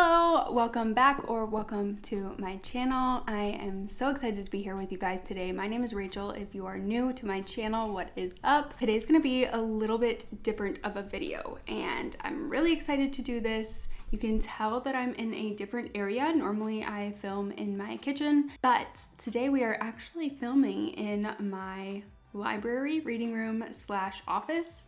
Hello, welcome back or welcome to my channel. I am so excited to be here with you guys today. My name is Rachel. If you are new to my channel, what is up? Today's gonna be a little bit different of a video and I'm really excited to do this. You can tell that I'm in a different area. Normally I film in my kitchen, but today we are actually filming in my library, reading room / office.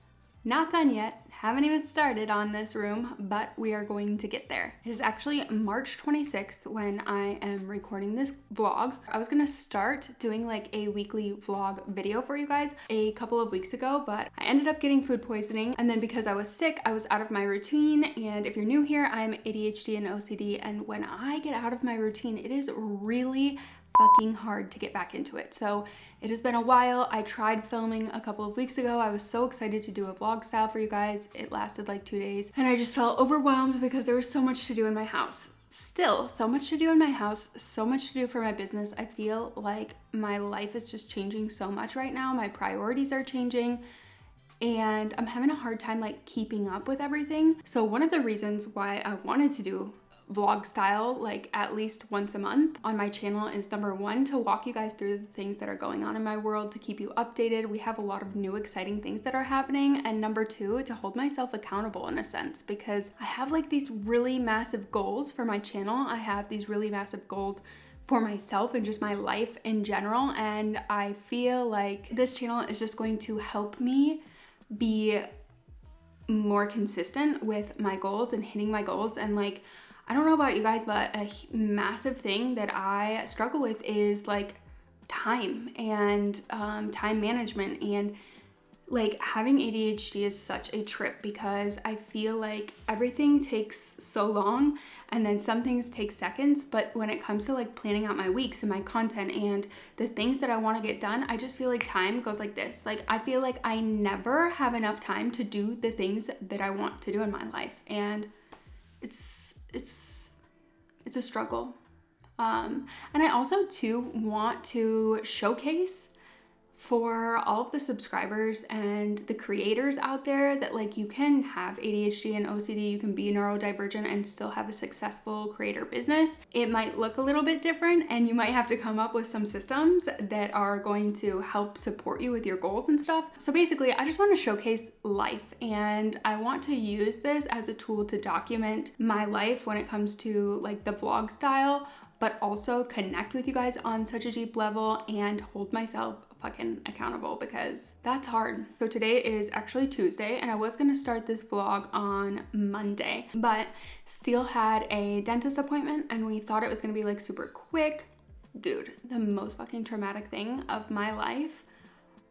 Not done yet, haven't even started on this room, but we are going to get there. It is actually March 26th when I am recording this vlog. I was gonna start doing like a weekly vlog video for you guys a couple of weeks ago, but I ended up getting food poisoning. And then because I was sick, I was out of my routine. And if you're new here, I'm ADHD and OCD. And when I get out of my routine, it is really fucking hard to get back into it. So it has been a while. I tried filming a couple of weeks ago. I was so excited to do a vlog style for you guys. It lasted like 2 days and I just felt overwhelmed because there was so much to do in my house. Still so much to do in my house, so much to do for my business. I feel like my life is just changing so much right now. My priorities are changing and I'm having a hard time like keeping up with everything. So one of the reasons why I wanted to do vlog style like at least once a month on my channel is number one, to walk you guys through the things that are going on in my world, to keep you updated. We have a lot of new exciting things that are happening. And number two, to hold myself accountable in a sense, because I have like these really massive goals for my channel. I have these really massive goals for myself and just my life in general. And I feel like this channel is just going to help me be more consistent with my goals and hitting my goals. And like, I don't know about you guys, but a massive thing that I struggle with is like time and time management. And like having ADHD is such a trip because I feel like everything takes so long and then some things take seconds. But when it comes to like planning out my weeks and my content and the things that I want to get done, I just feel like time goes like this. Like I feel like I never have enough time to do the things that I want to do in my life. And it's a struggle. And I also too want to showcase for all of the subscribers and the creators out there that like you can have ADHD and OCD, you can be neurodivergent and still have a successful creator business. It might look a little bit different and you might have to come up with some systems that are going to help support you with your goals and stuff. So basically, I just want to showcase life and I want to use this as a tool to document my life when it comes to like the vlog style, but also connect with you guys on such a deep level and hold myself fucking accountable because that's hard. So today is actually Tuesday and I was gonna start this vlog on Monday, but Steele had a dentist appointment and we thought it was gonna be like super quick. Dude, the most fucking traumatic thing of my life.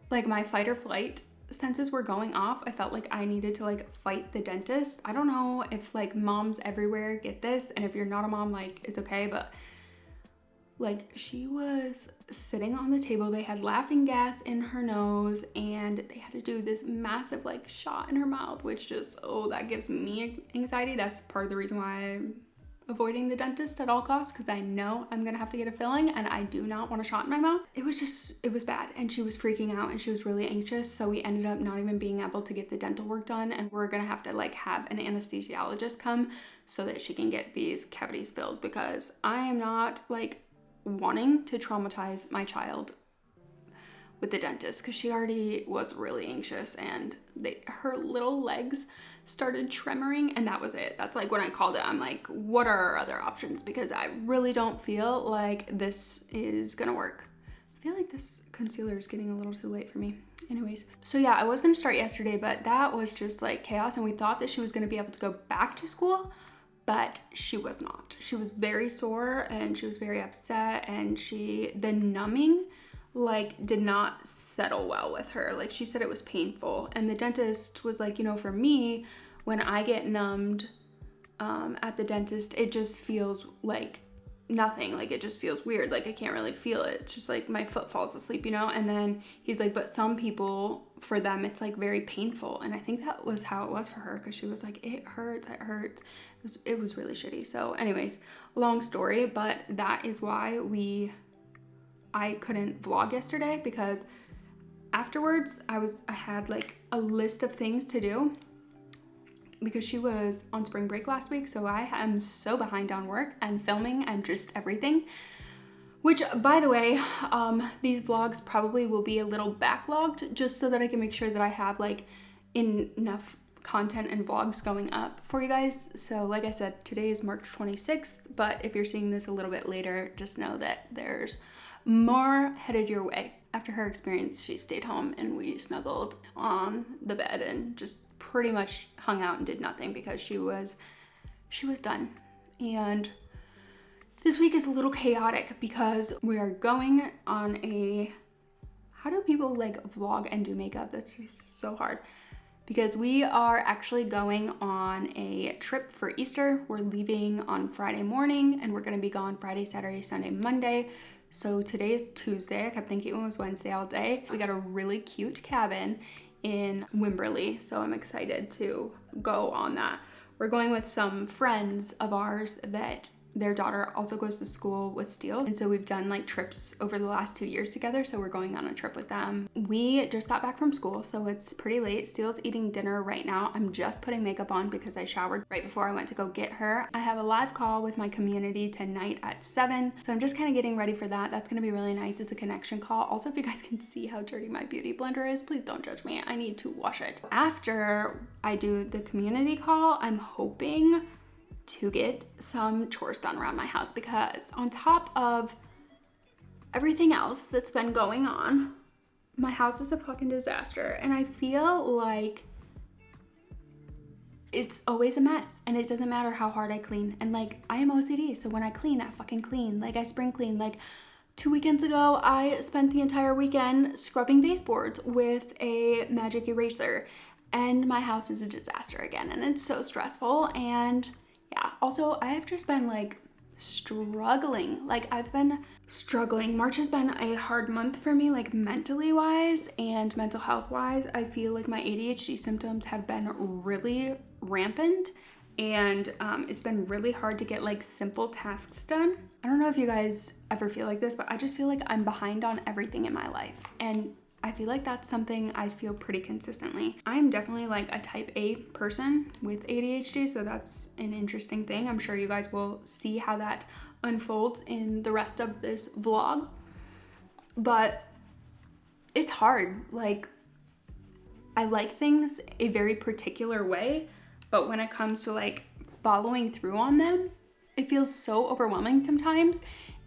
Like my fight or flight senses were going off. I felt like I needed to like fight the dentist. I don't know if like moms everywhere get this, and if you're not a mom, like it's okay, but like she was sitting on the table, they had laughing gas in her nose and they had to do this massive like shot in her mouth, which just, oh, that gives me anxiety. That's part of the reason why I'm avoiding the dentist at all costs, because I know I'm gonna have to get a filling and I do not want a shot in my mouth. It was bad and she was freaking out and she was really anxious. So we ended up not even being able to get the dental work done and we're gonna have to like have an anesthesiologist come so that she can get these cavities filled, because I am not like wanting to traumatize my child with the dentist, because she already was really anxious and her little legs started tremoring and that was it. That's like when I called it. I'm like, what are our other options? Because I really don't feel like this is gonna work. I feel like this concealer is getting a little too late for me. Anyways, so yeah, I was gonna start yesterday, but that was just like chaos and we thought that she was gonna be able to go back to school, but she was not. She was very sore and she was very upset and the numbing like did not settle well with her. Like she said it was painful and the dentist was like, you know, for me, when I get numbed at the dentist, it just feels like nothing. Like it just feels weird. Like I can't really feel it. It's just like my foot falls asleep, you know? And then he's like, but some people, for them, it's like very painful. And I think that was how it was for her, because she was like, it hurts, it hurts. It was really shitty. So anyways, long story, but that is why I couldn't vlog yesterday, because afterwards I had like a list of things to do because she was on spring break last week, so I am so behind on work and filming and just everything. Which, by the way, these vlogs probably will be a little backlogged just so that I can make sure that I have like enough content and vlogs going up for you guys. So like I said, today is March 26th, but if you're seeing this a little bit later, just know that there's more headed your way. After her experience, she stayed home and we snuggled on the bed and just pretty much hung out and did nothing because she was done. And this week is a little chaotic because we are going on a, how do people like vlog and do makeup? That's just so hard. Because we are actually going on a trip for Easter. We're leaving on Friday morning and we're gonna be gone Friday, Saturday, Sunday, Monday. So today is Tuesday. I kept thinking it was Wednesday all day. We got a really cute cabin in Wimberley, so I'm excited to go on that. We're going with some friends of ours that their daughter also goes to school with Steele. And so we've done like trips over the last 2 years together. So we're going on a trip with them. We just got back from school, so it's pretty late. Steele's eating dinner right now. I'm just putting makeup on because I showered right before I went to go get her. I have a live call with my community tonight at 7. So I'm just kind of getting ready for that. That's gonna be really nice. It's a connection call. Also, if you guys can see how dirty my beauty blender is, please don't judge me. I need to wash it. After I do the community call, I'm hoping to get some chores done around my house because on top of everything else that's been going on, my house is a fucking disaster and I feel like it's always a mess and it doesn't matter how hard I clean. And like, I am OCD, so when I clean, I fucking clean. Like I spring clean. Like 2 weekends ago, I spent the entire weekend scrubbing baseboards with a magic eraser and my house is a disaster again and it's so stressful. And yeah, also I have just been like struggling. Like I've been struggling. March has been a hard month for me, like mentally wise and mental health wise. I feel like my ADHD symptoms have been really rampant and it's been really hard to get like simple tasks done. I don't know if you guys ever feel like this, but I just feel like I'm behind on everything in my life. And I feel like that's something I feel pretty consistently. I'm definitely like a type A person with ADHD, so that's an interesting thing. I'm sure you guys will see how that unfolds in the rest of this vlog. But it's hard. Like, I like things a very particular way, but when it comes to like following through on them, it feels so overwhelming sometimes.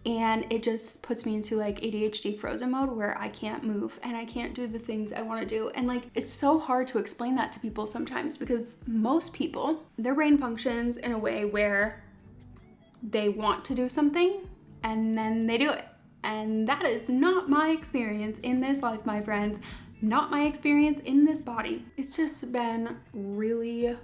And it just puts me into like ADHD frozen mode where I can't move and I can't do the things I want to do. And like, it's so hard to explain that to people sometimes because most people, their brain functions in a way where they want to do something and then they do it. And that is not my experience in this life, my friends. Not my experience in this body. It's just been really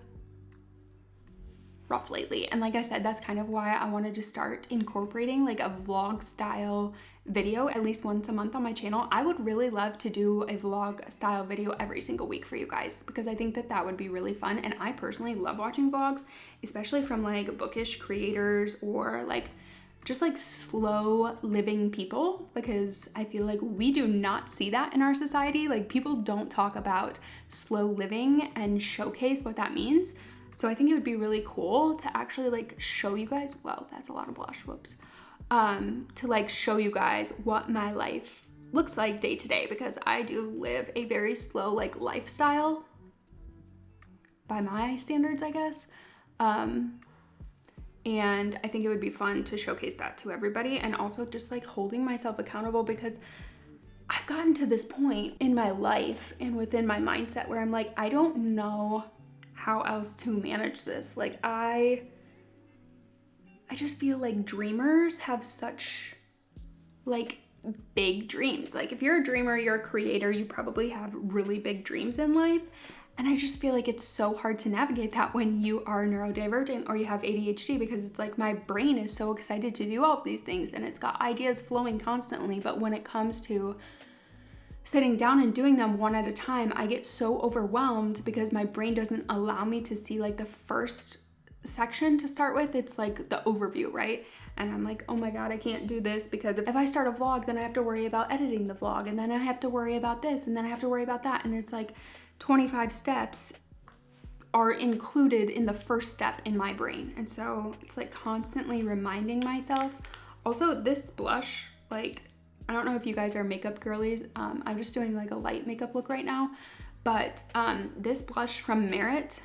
rough lately. And like I said, that's kind of why I wanted to start incorporating like a vlog style video at least once a month on my channel. I would really love to do a vlog style video every single week for you guys because I think that that would be really fun. And I personally love watching vlogs, especially from like bookish creators or like just like slow living people, because I feel like we do not see that in our society. Like people don't talk about slow living and showcase what that means. So I think it would be really cool to actually like show you guys, wow, that's a lot of blush, whoops. To like show you guys what my life looks like day to day, because I do live a very slow like lifestyle by my standards, I guess. And I think it would be fun to showcase that to everybody, and also just like holding myself accountable, because I've gotten to this point in my life and within my mindset where I'm like, I don't know how else to manage this. Like I just feel like dreamers have such like big dreams. Like if you're a dreamer, you're a creator, you probably have really big dreams in life. And I just feel like it's so hard to navigate that when you are neurodivergent or you have ADHD, because it's like my brain is so excited to do all of these things and it's got ideas flowing constantly. But when it comes to sitting down and doing them one at a time, I get so overwhelmed because my brain doesn't allow me to see like the first section to start with. It's like the overview, right? And I'm like, oh my God, I can't do this, because if I start a vlog, then I have to worry about editing the vlog, and then I have to worry about this, and then I have to worry about that. And it's like 25 steps are included in the first step in my brain. And so it's like constantly reminding myself. Also, this blush, like, I don't know if you guys are makeup girlies. I'm just doing like a light makeup look right now. But this blush from Merit,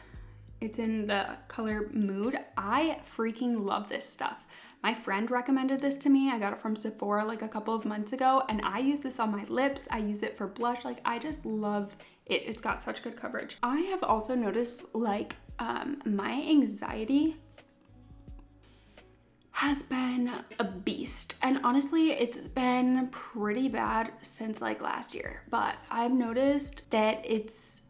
it's in the color Mood. I freaking love this stuff. My friend recommended this to me. I got it from Sephora like a couple of months ago, and I use this on my lips. I use it for blush. Like, I just love it. It's got such good coverage. I have also noticed like my anxiety has been a beast, and honestly it's been pretty bad since like last year, but I've noticed that it's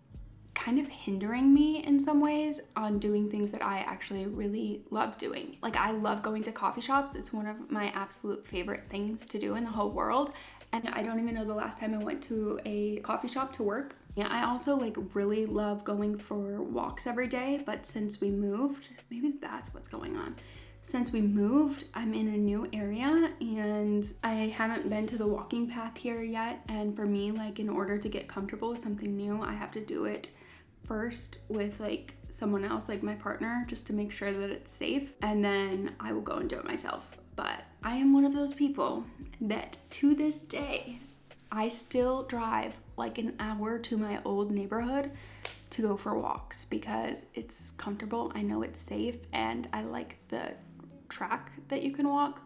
kind of hindering me in some ways on doing things that I actually really love doing. Like, I love going to coffee shops. It's one of my absolute favorite things to do in the whole world, and I don't even know the last time I went to a coffee shop to work. Yeah, I also like really love going for walks every day, but since we moved, maybe that's what's going on. Since we moved, I'm in a new area and I haven't been to the walking path here yet. And for me, like, in order to get comfortable with something new, I have to do it first with like someone else, like my partner, just to make sure that it's safe. And then I will go and do it myself. But I am one of those people that to this day, I still drive like an hour to my old neighborhood to go for walks because it's comfortable. I know it's safe and I like the track that you can walk.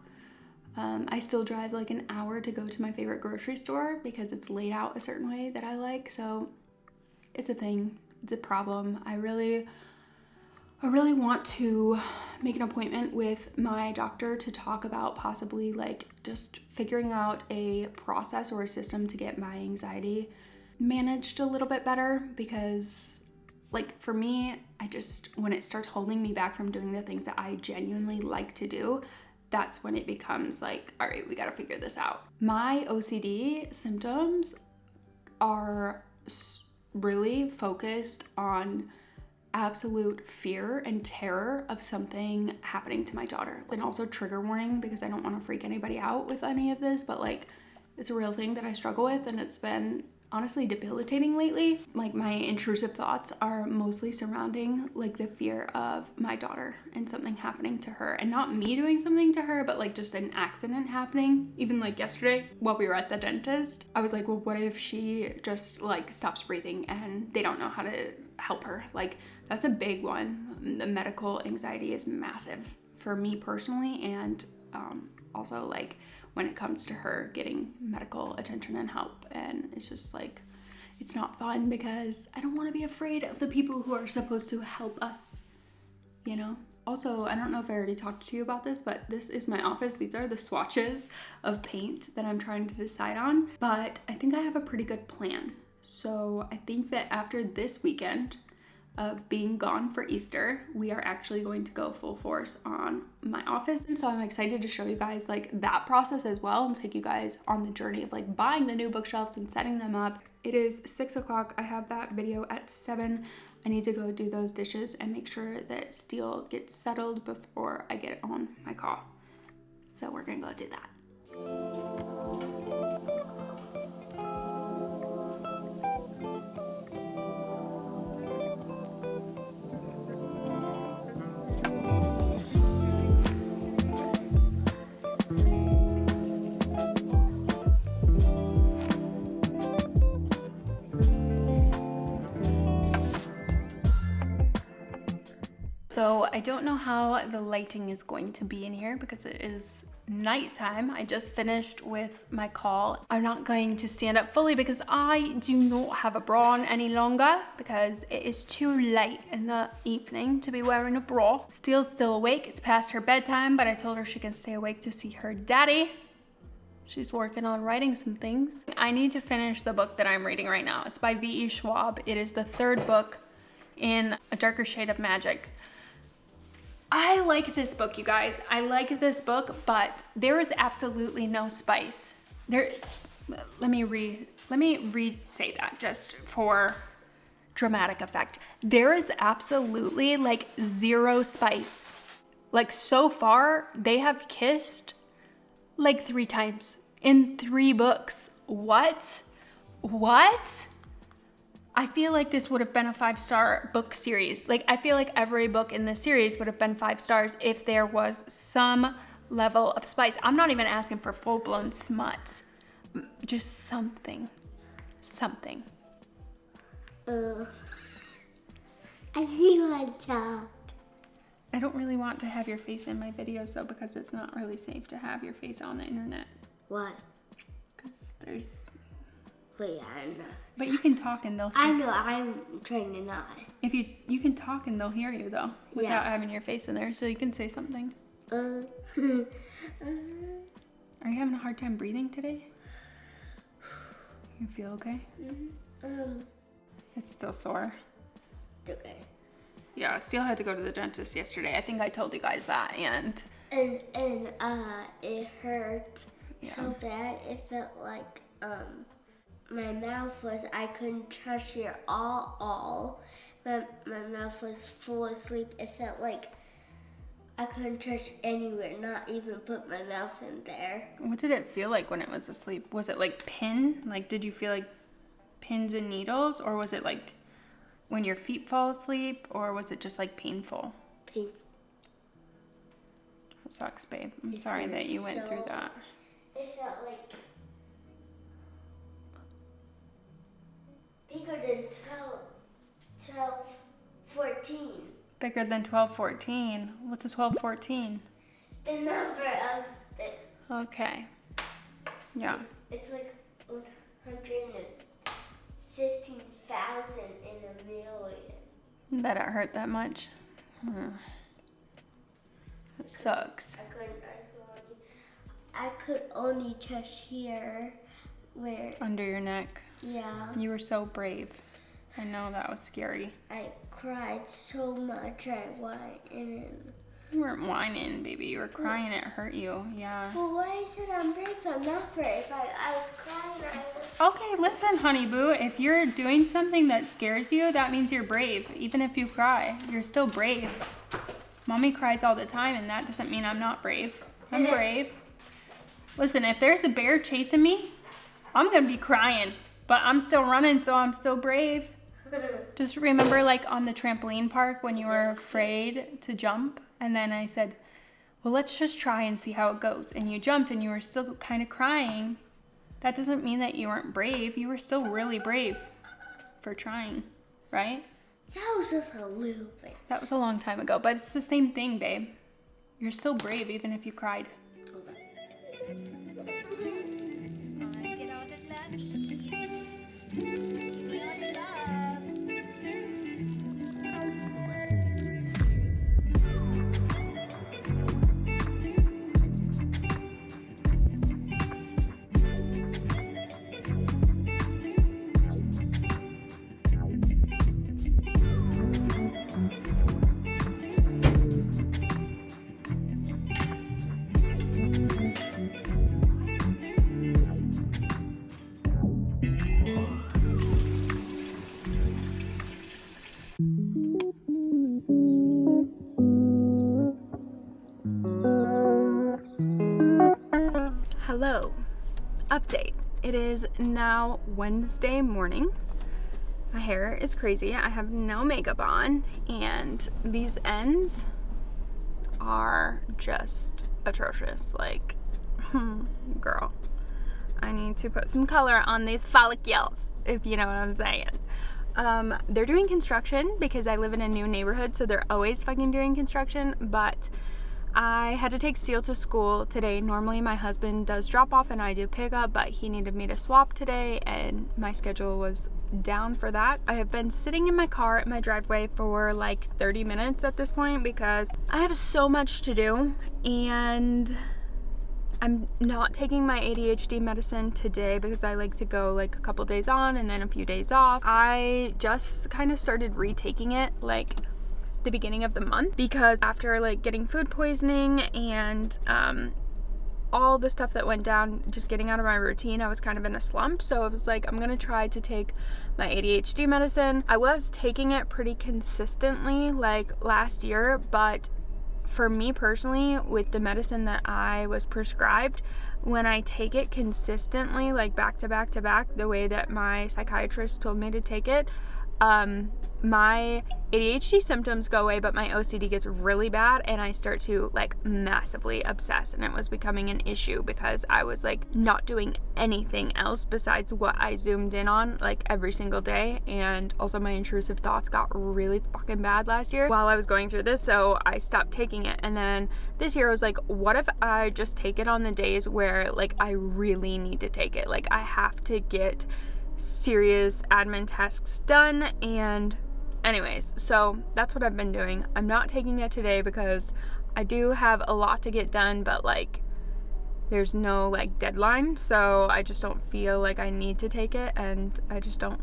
I still drive like an hour to go to my favorite grocery store because it's laid out a certain way that I like. So it's a thing. It's a problem. I really want to make an appointment with my doctor to talk about possibly like just figuring out a process or a system to get my anxiety managed a little bit better, because like for me, when it starts holding me back from doing the things that I genuinely like to do, that's when it becomes like, all right, we got to figure this out. My OCD symptoms are really focused on absolute fear and terror of something happening to my daughter. And also trigger warning, because I don't want to freak anybody out with any of this, but like it's a real thing that I struggle with, and it's been honestly debilitating lately. Like, my intrusive thoughts are mostly surrounding like the fear of my daughter and something happening to her, and not me doing something to her, but like just an accident happening. Even like yesterday while we were at the dentist, I was like, well, what if she just like stops breathing and they don't know how to help her? Like, that's a big one. The medical anxiety is massive for me personally, and also like when it comes to her getting medical attention and help. And it's just like, it's not fun because I don't want to be afraid of the people who are supposed to help us, you know? Also, I don't know if I already talked to you about this, but this is my office. These are the swatches of paint that I'm trying to decide on, but I think I have a pretty good plan. So I think that after this weekend of being gone for Easter, we are actually going to go full force on my office. And so I'm excited to show you guys like that process as well, and take you guys on the journey of like buying the new bookshelves and setting them up. It is 6 o'clock. I have that video at 7. I need to go do those dishes and make sure that Steele gets settled before I get on my call. So we're gonna go do that. So I don't know how the lighting is going to be in here because it is nighttime. I just finished with my call. I'm not going to stand up fully because I do not have a bra on any longer because it is too late in the evening to be wearing a bra. Steele's still awake. It's past her bedtime, but I told her she can stay awake to see her daddy. She's working on writing some things. I need to finish the book that I'm reading right now. It's by V.E. Schwab. It is the 3rd book in A Darker Shade of Magic. I like this book, you guys. I like this book, but there is absolutely no spice. Let me re-say that just for dramatic effect. There is absolutely like 0 spice. Like, so far, they have kissed like 3 times in 3 books. What? I feel like this would have been a 5-star book series. Like, I feel like every book in this series would have been 5 stars if there was some level of spice. I'm not even asking for full-blown smut. Just something. Something. I see myself. I don't really want to have your face in my videos, though, because it's not really safe to have your face on the internet. What? Because there's... Wait, I know. But you can talk and they'll see. I know, I'm trying to not. If you can talk and they'll hear you, though, without having your face in there, so you can say something. Are you having a hard time breathing today? You feel okay? It's still sore. Okay. Yeah, I still had to go to the dentist yesterday. I think I told you guys that, and it hurt so bad. It felt like my mouth was, I couldn't touch it all. My mouth was full of sleep. It felt like I couldn't touch anywhere, not even put my mouth in there. What did it feel like when it was asleep? Was it like pin? Like, did you feel like pins and needles? Or was it like when your feet fall asleep? Or was it just like painful? Painful. That sucks, babe. I'm sorry that you went through that. It felt like bigger than 14. Bigger than 1214. What's a 1214? The number of the... Okay. Yeah. It's like 115,000 in a million. That it hurt that much? It sucks. I could only touch here, where... Under your neck. Yeah. You were so brave. I know that was scary. I cried so much. I whined. You weren't whining, baby. You were crying. It hurt you. Yeah. Well, why I said I'm brave? I'm not brave. I was crying. Okay, listen, honey boo. If you're doing something that scares you, that means you're brave. Even if you cry, you're still brave. Mommy cries all the time, and that doesn't mean I'm not brave. I'm brave. Listen, if there's a bear chasing me, I'm going to be crying. But I'm still running, so I'm still brave. Just remember, like, on the trampoline park when you were afraid to jump? And then I said, well, let's just try and see how it goes. And you jumped, and you were still kind of crying. That doesn't mean that you weren't brave. You were still really brave for trying, right? That was just a little bit. That was a long time ago, but it's the same thing, babe. You're still brave, even if you cried. Hello. Update. It is now Wednesday morning. My hair is crazy. I have no makeup on, and these ends are just atrocious. Like, girl, I need to put some color on these follicles, if you know what I'm saying. They're doing construction because I live in a new neighborhood, so they're always fucking doing construction, but I had to take Seal to school today. Normally my husband does drop off and I do pick up, but he needed me to swap today and my schedule was down for that. I have been sitting in my car at my driveway for like 30 minutes at this point because I have so much to do, and I'm not taking my ADHD medicine today because I like to go like a couple days on and then a few days off. I just kind of started retaking it like the beginning of the month because after like getting food poisoning and all the stuff that went down, just getting out of my routine, I was kind of in a slump. So I was like, I'm gonna try to take my ADHD medicine. I was taking it pretty consistently like last year, but for me personally, with the medicine that I was prescribed, when I take it consistently, like back to back to back, the way that my psychiatrist told me to take it, my ADHD symptoms go away, but my OCD gets really bad and I start to like massively obsess, and it was becoming an issue because I was like not doing anything else besides what I zoomed in on like every single day. And also my intrusive thoughts got really fucking bad last year while I was going through this, so I stopped taking it. And then this year I was like, what if I just take it on the days where like I really need to take it, like I have to get serious admin tasks done. And anyways, so that's what I've been doing. I'm not taking it today because I do have a lot to get done, but like there's no like deadline, so I just don't feel like I need to take it, and I just don't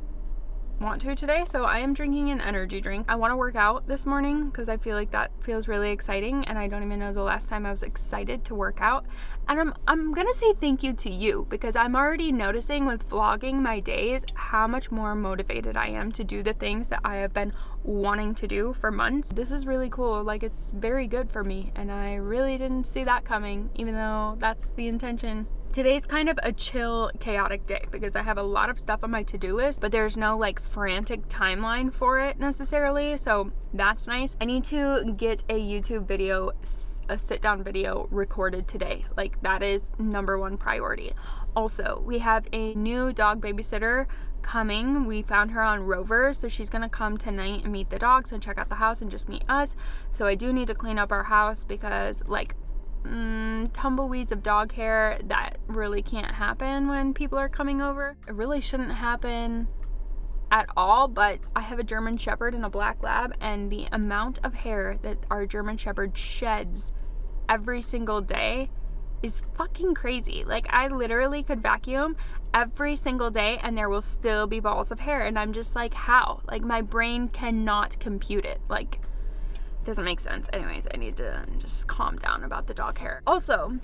want to today. So I am drinking an energy drink. I want to work out this morning because I feel like that feels really exciting, and I don't even know the last time I was excited to work out. And I'm gonna say thank you to you, because I'm already noticing with vlogging my days how much more motivated I am to do the things that I have been wanting to do for months. This is really cool. Like, it's very good for me, and I really didn't see that coming, even though that's the intention. Today's kind of a chill, chaotic day because I have a lot of stuff on my to-do list, but there's no like frantic timeline for it necessarily, so that's nice. I need to get a YouTube video, a sit-down video recorded today. Like, that is #1 priority. Also, we have a new dog babysitter coming. We found her on Rover, so she's gonna come tonight and meet the dogs and check out the house and just meet us. So I do need to clean up our house because like tumbleweeds of dog hair, that really can't happen when people are coming over. It really shouldn't happen at all, but I have a German Shepherd and a Black Lab, and the amount of hair that our German Shepherd sheds every single day is fucking crazy. Like, I literally could vacuum every single day and there will still be balls of hair, and I'm just like, how? Like, my brain cannot compute it. Like, doesn't make sense. Anyways, I need to just calm down about the dog hair. Also,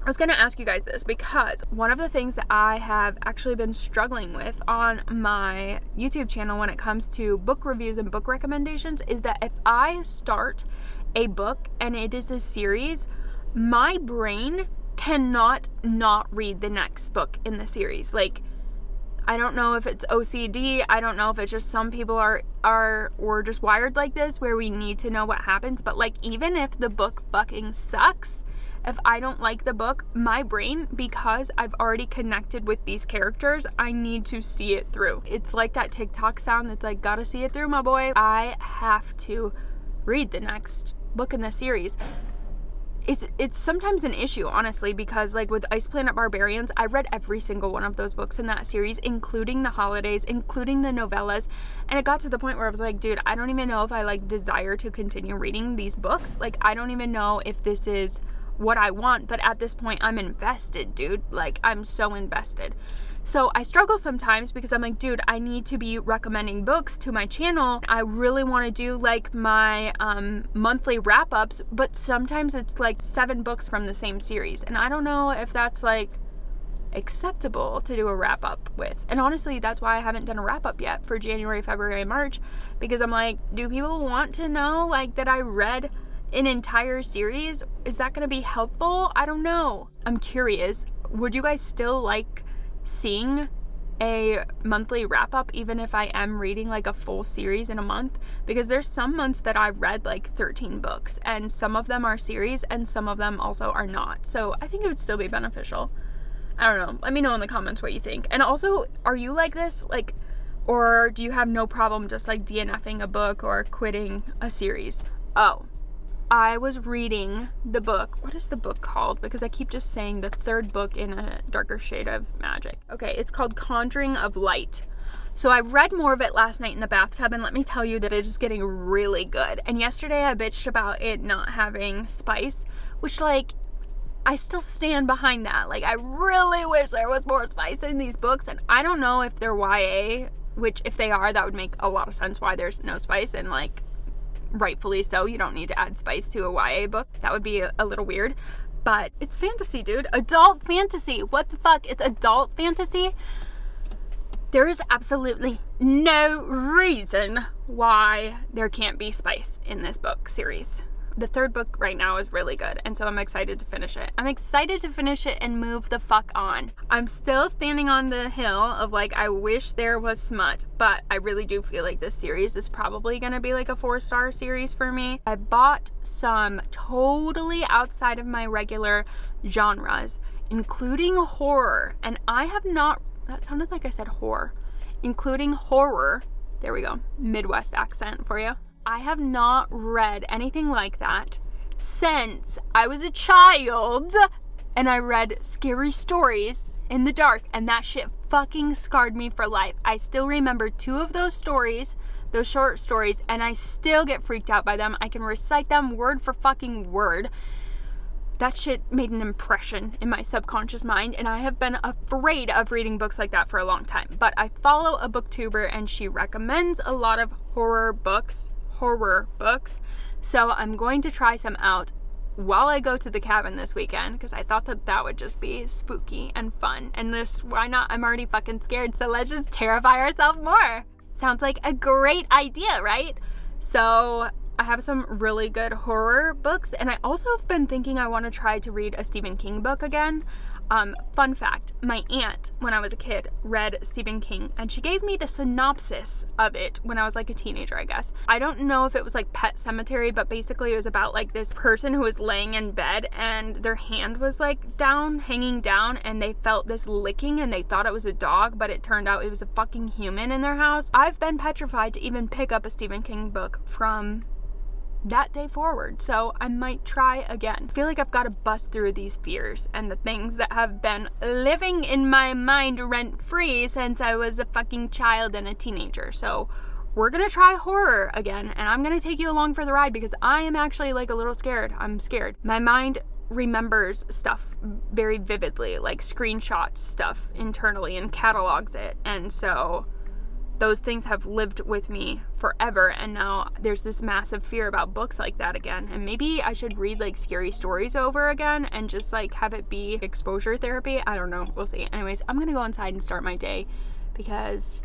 I was gonna ask you guys this because one of the things that I have actually been struggling with on my YouTube channel when it comes to book reviews and book recommendations is that if I start a book and it is a series, my brain cannot not read the next book in the series. Like, I don't know if it's OCD. I don't know if it's just some people we're just wired like this where we need to know what happens. But like, even if the book fucking sucks, if I don't like the book, my brain, because I've already connected with these characters, I need to see it through. It's like that TikTok sound that's like, gotta see it through, my boy. I have to read the next book in the series. It's sometimes an issue, honestly, because like with Ice Planet Barbarians, I read every single one of those books in that series, including the holidays, including the novellas, and it got to the point where I was like, dude, I don't even know if I like desire to continue reading these books. Like, I don't even know if this is what I want, but at this point I'm invested, dude. Like, I'm so invested. So I struggle sometimes because I'm like, dude, I need to be recommending books to my channel. I really want to do like my monthly wrap-ups, but sometimes it's like 7 books from the same series, and I don't know if that's like acceptable to do a wrap-up with. And honestly, that's why I haven't done a wrap-up yet for January, February, March, because I'm like, do people want to know like that I read an entire series? Is that going to be helpful? I don't know. I'm curious. Would you guys still like seeing a monthly wrap-up even if I am reading like a full series in a month? Because there's some months that I've read like 13 books, and some of them are series and some of them also are not. So I think it would still be beneficial. I don't know. Let me know in the comments what you think. And also, are you like this? Like, or do you have no problem just like DNFing a book or quitting a series? Oh, I was reading the book. What is the book called? Because I keep just saying the 3rd book in A Darker Shade of Magic. Okay, it's called Conjuring of Light. So I read more of it last night in the bathtub, and let me tell you that it is getting really good. And yesterday I bitched about it not having spice, which like, I still stand behind that. Like, I really wish there was more spice in these books, and I don't know if they're YA, which if they are, that would make a lot of sense why there's no spice, and like, rightfully so. You don't need to add spice to a YA book. That would be a little weird. But it's fantasy, dude. Adult fantasy. What the fuck? It's adult fantasy. There is absolutely no reason why there can't be spice in this book series. The third book right now is really good, and so I'm excited to finish it. I'm excited to finish it and move the fuck on. I'm still standing on the hill of like, I wish there was smut, but I really do feel like this series is probably gonna be like a 4-star series for me. I bought some totally outside of my regular genres, including horror, and I have not, that sounded like I said horror, including horror. There we go, Midwest accent for you. I have not read anything like that since I was a child and I read scary stories in the dark, and that shit fucking scarred me for life. I still remember 2 of those stories, those short stories, and I still get freaked out by them. I can recite them word for fucking word. That shit made an impression in my subconscious mind, and I have been afraid of reading books like that for a long time. But I follow a booktuber and she recommends a lot of horror books, so I'm going to try some out while I go to the cabin this weekend, because I thought that that would just be spooky and fun. And this, why not? I'm already fucking scared, so let's just terrify ourselves more. Sounds like a great idea, right? So I have some really good horror books, and I also have been thinking I want to try to read a Stephen King book again. Fun fact, my aunt, when I was a kid, read Stephen King, and she gave me the synopsis of it when I was like a teenager, I guess. I don't know if it was like Pet Sematary, but basically it was about like this person who was laying in bed and their hand was like down, hanging down, and they felt this licking and they thought it was a dog, but it turned out it was a fucking human in their house. I've been petrified to even pick up a Stephen King book from that day forward, so I might try again. I feel like I've got to bust through these fears and the things that have been living in my mind rent-free since I was a fucking child and a teenager. So we're gonna try horror again, and I'm gonna take you along for the ride because I am actually like a little scared. I'm scared. My mind remembers stuff very vividly, like screenshots stuff internally and catalogs it, and so those things have lived with me forever, and now there's this massive fear about books like that again. And maybe I should read like scary stories over again and just like have it be exposure therapy. I don't know, we'll see. Anyways, I'm gonna go inside and start my day because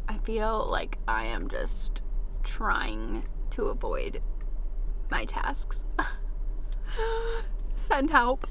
I feel like I am just trying to avoid my tasks. Send help.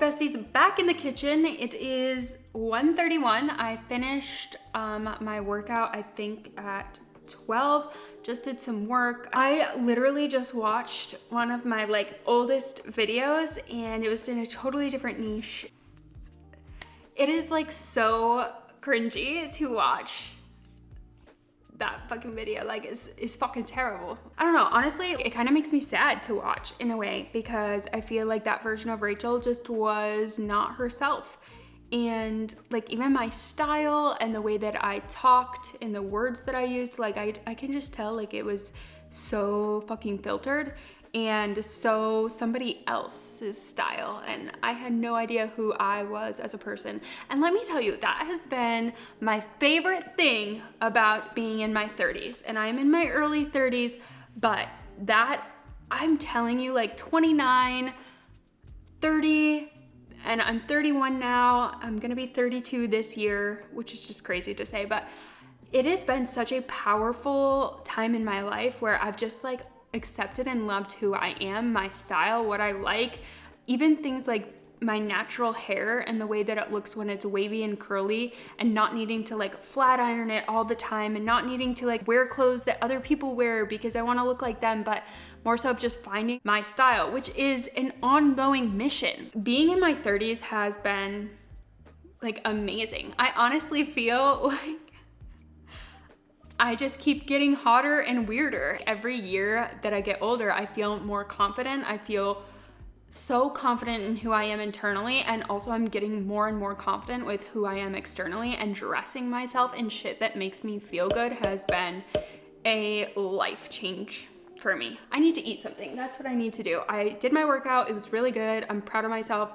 Besties, back in the kitchen. It is 1:31. I finished my workout, I think at 12. Just did some work. I literally just watched one of my like oldest videos, and it was in a totally different niche. It is like so cringy to watch that fucking video. Like is fucking terrible. I don't know, honestly it kind of makes me sad to watch in a way, because I feel like that version of Rachel just was not herself. And like even my style and the way that I talked and the words that I used, like I can just tell like it was so fucking filtered and so somebody else's style, and I had no idea who I was as a person. And let me tell you, that has been my favorite thing about being in my 30s. And I'm in my early 30s, but that, I'm telling you, like 29, 30, and I'm 31 now. I'm gonna be 32 this year, which is just crazy to say, but it has been such a powerful time in my life where I've just like accepted and loved who I am, my style, what I like, even things like my natural hair and the way that it looks when it's wavy and curly, and not needing to like flat iron it all the time, and not needing to like wear clothes that other people wear because I want to look like them, but more so of just finding my style, which is an ongoing mission. Being in my 30s has been like amazing. I honestly feel like I just keep getting hotter and weirder. Every year that I get older, I feel more confident. I feel so confident in who I am internally, and also I'm getting more and more confident with who I am externally, and dressing myself in shit that makes me feel good has been a life change for me. I need to eat something. That's what I need to do. I did my workout. It was really good. I'm proud of myself.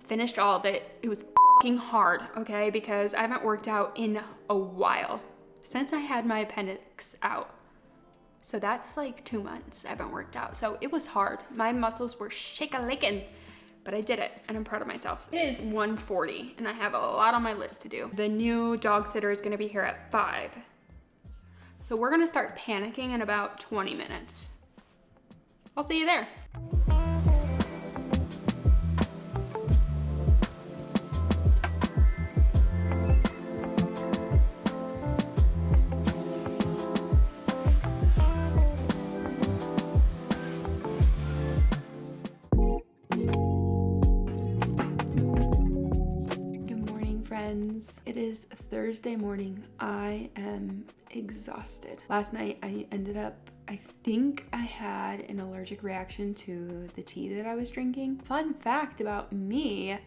Finished all of it. It was fucking hard, okay? Because I haven't worked out in a while. since I had my appendix out. So that's like 2 months I haven't worked out. So it was hard. My muscles were shake-a-licking, but I did it and I'm proud of myself. It is 1:40 and I have a lot on my list to do. The new dog sitter is gonna be here at 5. So we're gonna start panicking in about 20 minutes. I'll see you there. It is Thursday morning. I am exhausted. Last night I think I had an allergic reaction to the tea that I was drinking. Fun fact about me,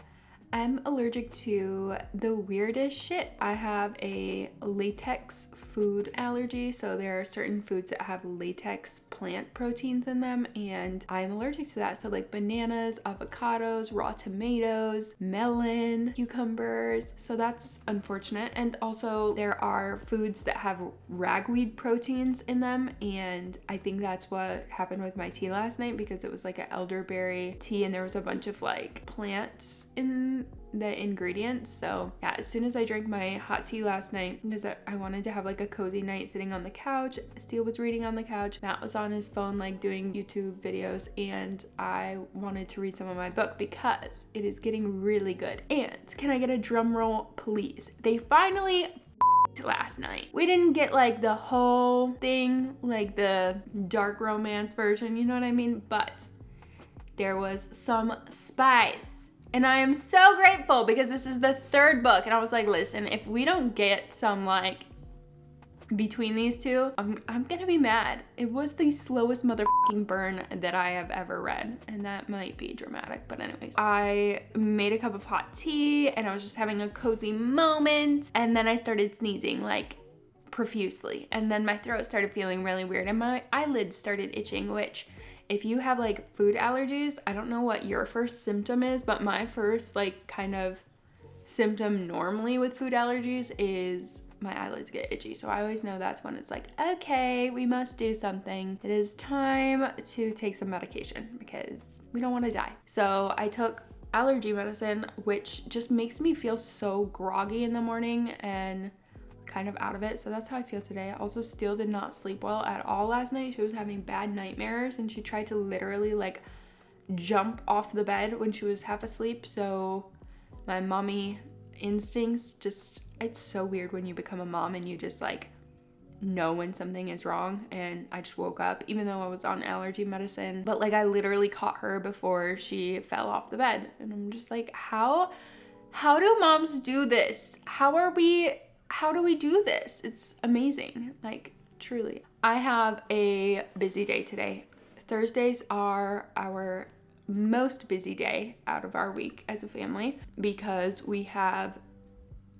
I'm allergic to the weirdest shit. I have a latex food allergy, so there are certain foods that have latex plant proteins in them, and I'm allergic to that. So like bananas, avocados, raw tomatoes, melon, cucumbers. So that's unfortunate. And also there are foods that have ragweed proteins in them, and I think that's what happened with my tea last night, because it was like an elderberry tea and there was a bunch of like plants in the ingredients. So yeah, as soon as I drank my hot tea last night, because I wanted to have like a cozy night sitting on the couch, Steele was reading on the couch, Matt was on his phone like doing YouTube videos, and I wanted to read some of my book because it is getting really good. And can I get a drum roll please? They finally last night. We didn't get like the whole thing, like the dark romance version, you know what I mean? But there was some spice. And I am so grateful because this is the 3rd book. And I was like, listen, if we don't get some like between these two, I'm gonna be mad. It was the slowest motherfucking burn that I have ever read. And that might be dramatic, but anyways. I made a cup of hot tea and I was just having a cozy moment. And then I started sneezing like profusely. And then my throat started feeling really weird and my eyelids started itching, which if you have like food allergies, I don't know what your first symptom is, but my first like kind of symptom normally with food allergies is my eyelids get itchy. So I always know that's when it's like, okay, we must do something. It is time to take some medication because we don't want to die. So I took allergy medicine, which just makes me feel so groggy in the morning and kind of out of it. So that's how I feel today. Also, Steele did not sleep well at all last night. She was having bad nightmares and she tried to literally like jump off the bed when she was half asleep. So my mommy instincts just, it's so weird when you become a mom and you just like know when something is wrong. And I just woke up even though I was on allergy medicine, but like I literally caught her before she fell off the bed. And I'm just like, how do moms do this? How do we do this? It's amazing, like truly. I have a busy day today. Thursdays are our most busy day out of our week as a family because we have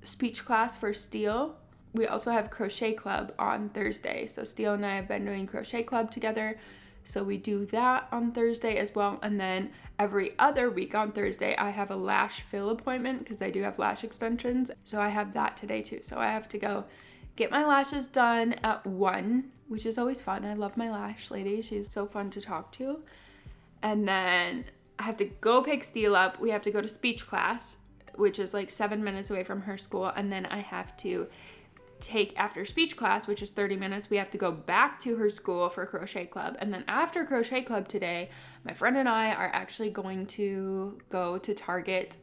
speech class for Steele. We also have crochet club on Thursday. So Steele and I have been doing crochet club together. So we do that on Thursday as well. And then every other week on Thursday, I have a lash fill appointment because I do have lash extensions. So I have that today too. So I have to go get my lashes done at 1, which is always fun. I love my lash lady. She's so fun to talk to. And then I have to go pick Steele up. We have to go to speech class, which is like 7 minutes away from her school. And then I have to take after speech class, which is 30 minutes, we have to go back to her school for crochet club. And then after crochet club today, my friend and I are actually going to go to Target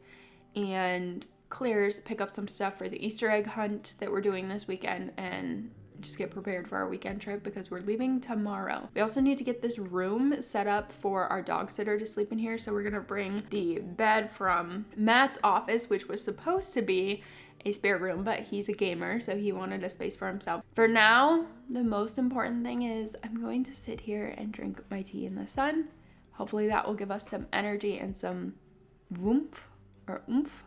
and Claire's, pick up some stuff for the Easter egg hunt that we're doing this weekend and just get prepared for our weekend trip because we're leaving tomorrow. We also need to get this room set up for our dog sitter to sleep in here. So we're gonna bring the bed from Matt's office, which was supposed to be a spare room, but he's a gamer, so he wanted a space for himself. For now, the most important thing is I'm going to sit here and drink my tea in the sun. Hopefully that will give us some energy and some woomph or oomph.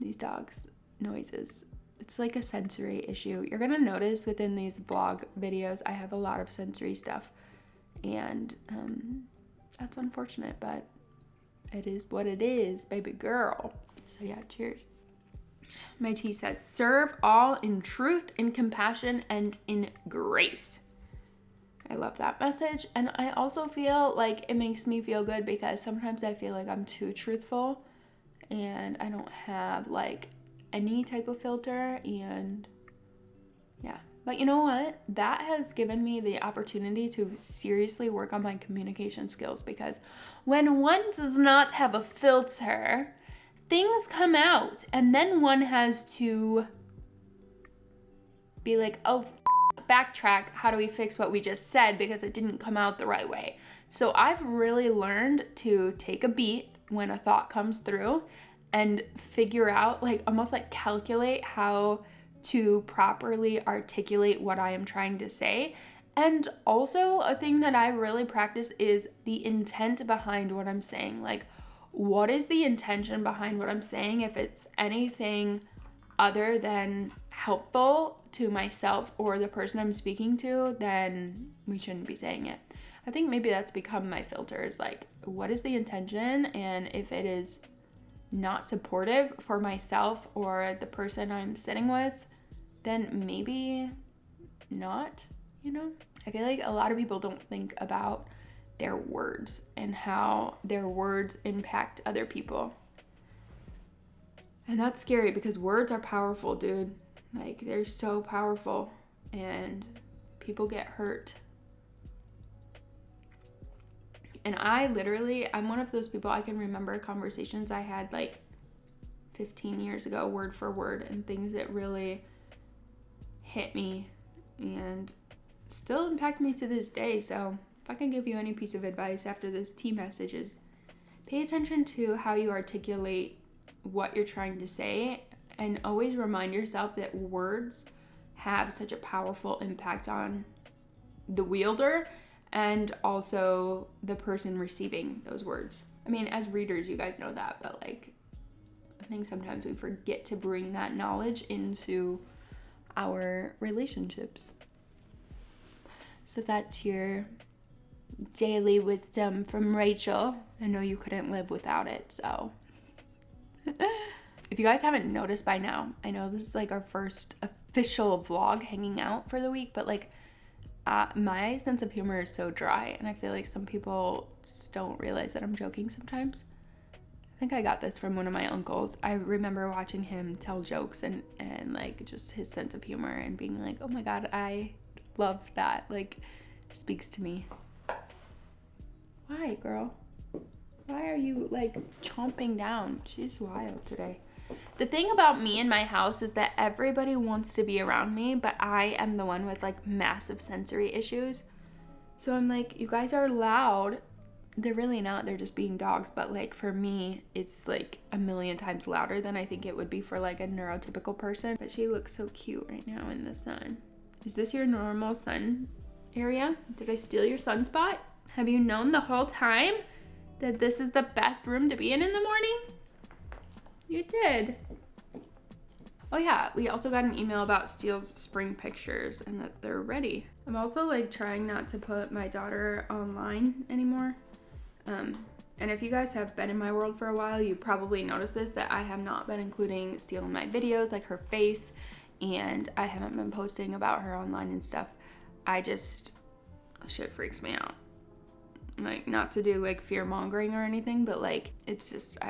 These dogs' noises. It's like a sensory issue. You're gonna notice within these vlog videos, I have a lot of sensory stuff, and that's unfortunate, but it is what it is, baby girl. So yeah, cheers. My tea says, serve all in truth, in compassion, and in grace. I love that message. And I also feel like it makes me feel good because sometimes I feel like I'm too truthful and I don't have like any type of filter. And yeah, but you know what? That has given me the opportunity to seriously work on my communication skills, because when one does not have a filter, things come out and then one has to be like, oh, backtrack, how do we fix what we just said because it didn't come out the right way. So I've really learned to take a beat when a thought comes through and figure out, like almost like calculate how to properly articulate what I am trying to say. And also a thing that I really practice is the intent behind what I'm saying. Like, what is the intention behind what I'm saying? If it's anything other than helpful to myself or the person I'm speaking to, then we shouldn't be saying it. I think maybe that's become my filter, is like, what is the intention? And if it is not supportive for myself or the person I'm sitting with, then maybe not, you know? I feel like a lot of people don't think about their words and how their words impact other people. And that's scary because words are powerful, dude. Like, they're so powerful and people get hurt. And I'm one of those people, I can remember conversations I had like 15 years ago, word for word, and things that really hit me and still impact me to this day. So if I can give you any piece of advice after this tea message, is pay attention to how you articulate what you're trying to say, and always remind yourself that words have such a powerful impact on the wielder and also the person receiving those words. I mean, as readers, you guys know that, but like, I think sometimes we forget to bring that knowledge into our relationships. So that's your daily wisdom from Rachel. I know you couldn't live without it, so. If you guys haven't noticed by now, I know this is like our first official vlog hanging out for the week, but like my sense of humor is so dry, and I feel like some people just don't realize that I'm joking sometimes. I think I got this from one of my uncles. I remember watching him tell jokes and like just his sense of humor and being like, oh my god, I love that. Like, it speaks to me. Why, girl? Why are you like chomping down? She's wild today. The thing about me in my house is that everybody wants to be around me, but I am the one with like massive sensory issues. So I'm like, you guys are loud. They're really not, they're just being dogs, but like for me, it's like a million times louder than I think it would be for like a neurotypical person. But she looks so cute right now in the sun. Is this your normal sun area? Did I steal your sunspot? Have you known the whole time that this is the best room to be in the morning? You did. Oh yeah, we also got an email about Steele's spring pictures and that they're ready. I'm also like trying not to put my daughter online anymore. And if you guys have been in my world for a while, you probably noticed this, that I have not been including Steele in my videos, like her face, and I haven't been posting about her online and stuff. Shit freaks me out. Like, not to do like fear mongering or anything, but like, I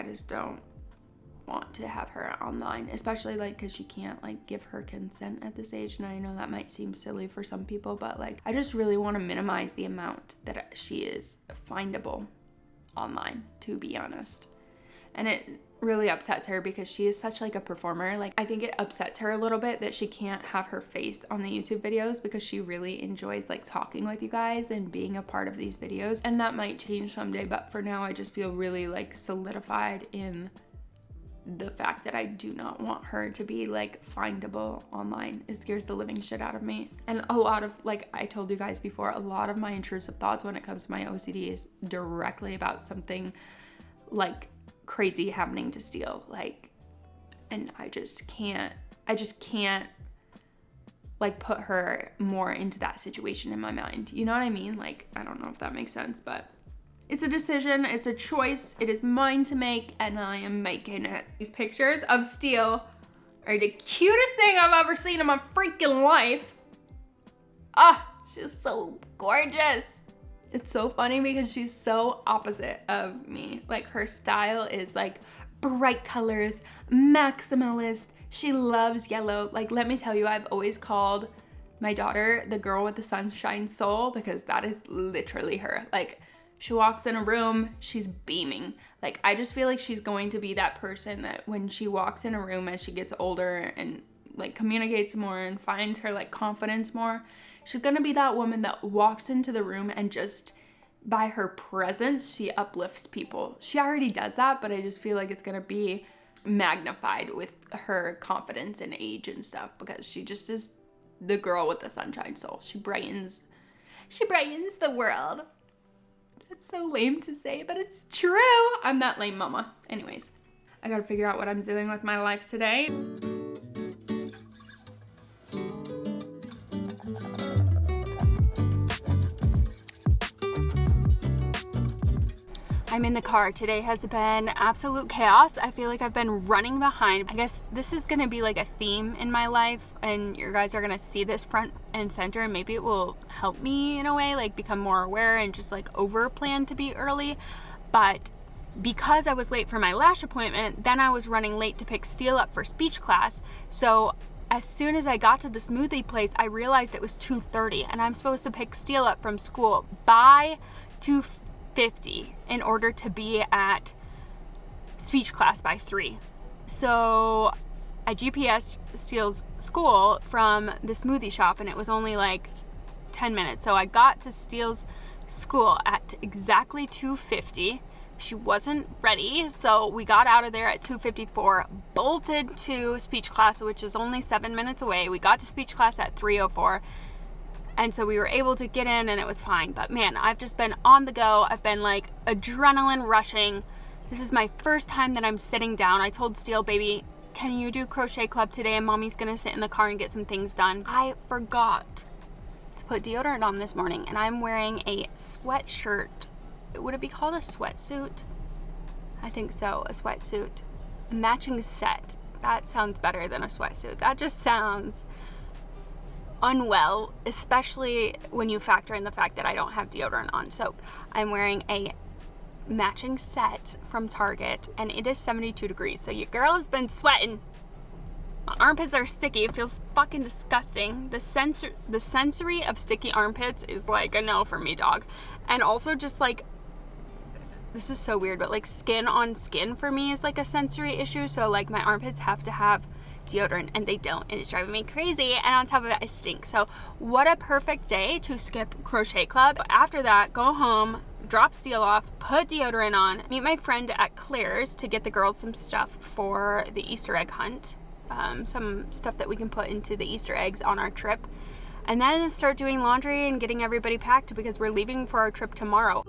just don't want to have her online, especially like because she can't like give her consent at this age. And I know that might seem silly for some people, but like, I just really want to minimize the amount that she is findable online, to be honest. And it really upsets her because she is such like a performer. Like, I think it upsets her a little bit that she can't have her face on the YouTube videos, because she really enjoys like talking with you guys and being a part of these videos. And that might change someday, but for now I just feel really like solidified in the fact that I do not want her to be like findable online. It scares the living shit out of me. And a lot of, like I told you guys before, a lot of my intrusive thoughts when it comes to my OCD is directly about something like crazy happening to Steele. Like, and I just can't like put her more into that situation in my mind. You know what I mean? Like, I don't know if that makes sense, but it's a decision, it's a choice, it is mine to make, and I am making it. These pictures of Steele are the cutest thing I've ever seen in my freaking life. Ah, she's so gorgeous. It's so funny because she's so opposite of me. Like, her style is like bright colors, maximalist. She loves yellow. Like, let me tell you, I've always called my daughter the girl with the sunshine soul because that is literally her. Like, she walks in a room, she's beaming. Like, I just feel like she's going to be that person that when she walks in a room as she gets older and like communicates more and finds her like confidence more, she's gonna be that woman that walks into the room and just by her presence, she uplifts people. She already does that, but I just feel like it's gonna be magnified with her confidence and age and stuff because she just is the girl with the sunshine soul. She brightens the world. It's so lame to say, but it's true. I'm that lame mama. Anyways, I gotta figure out what I'm doing with my life today. I'm in the car. Today has been absolute chaos. I feel like I've been running behind. I guess this is gonna be like a theme in my life and you guys are gonna see this front and center and maybe it will help me in a way, like become more aware and just like over plan to be early. But because I was late for my lash appointment, then I was running late to pick Steele up for speech class. So as soon as I got to the smoothie place, I realized it was 2:30 and I'm supposed to pick Steele up from school by 2:50 in order to be at speech class by 3. So I GPSed Steele's school from the smoothie shop and it was only like 10 minutes. So I got to Steele's school at exactly 2:50. She wasn't ready, so we got out of there at 2:54, bolted to speech class, which is only 7 minutes away. We got to speech class at 3:04. And so we were able to get in and it was fine. But man, I've just been on the go. I've been like adrenaline rushing. This is my first time that I'm sitting down. I told Steele, baby, can you do crochet club today? And mommy's gonna sit in the car and get some things done. I forgot to put deodorant on this morning and I'm wearing a sweatshirt. Would it be called a sweatsuit? I think so, a sweatsuit. A matching set. That sounds better than a sweatsuit. That just sounds unwell, especially when you factor in the fact that I don't have deodorant on. So I'm wearing a matching set from Target and it is 72 degrees. So your girl has been sweating. My armpits are sticky. It feels fucking disgusting. The sensory of sticky armpits is like a no for me, dog. And also just like, this is so weird, but like skin on skin for me is like a sensory issue. So like my armpits have to have deodorant and they don't and it's driving me crazy, and on top of it I stink. So what a perfect day to skip crochet club. After that, go home, drop Steele off, put deodorant on, meet my friend at Claire's to get the girls some stuff for the Easter egg hunt, some stuff that we can put into the Easter eggs on our trip, and then start doing laundry and getting everybody packed because we're leaving for our trip tomorrow.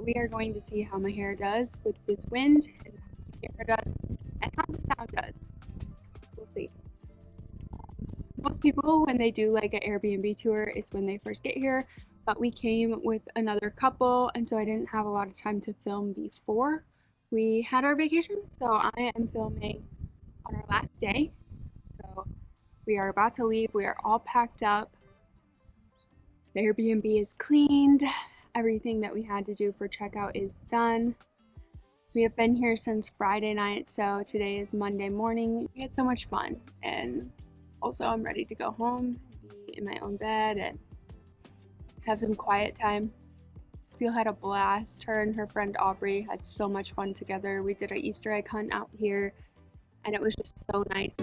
we are going to see how my hair does with this wind, and how the camera does, and how the sound does. We'll see. Most people, when they do like an Airbnb tour, it's when they first get here, but we came with another couple, and so I didn't have a lot of time to film before we had our vacation. So I am filming on our last day. So we are about to leave. We are all packed up. The Airbnb is cleaned. Everything that we had to do for checkout is done. We have been here since Friday night, so today is Monday morning. We had so much fun, and also I'm ready to go home, be in my own bed, and have some quiet time. Steele had a blast. Her and her friend Aubrey had so much fun together. We did an Easter egg hunt out here, and it was just so nice.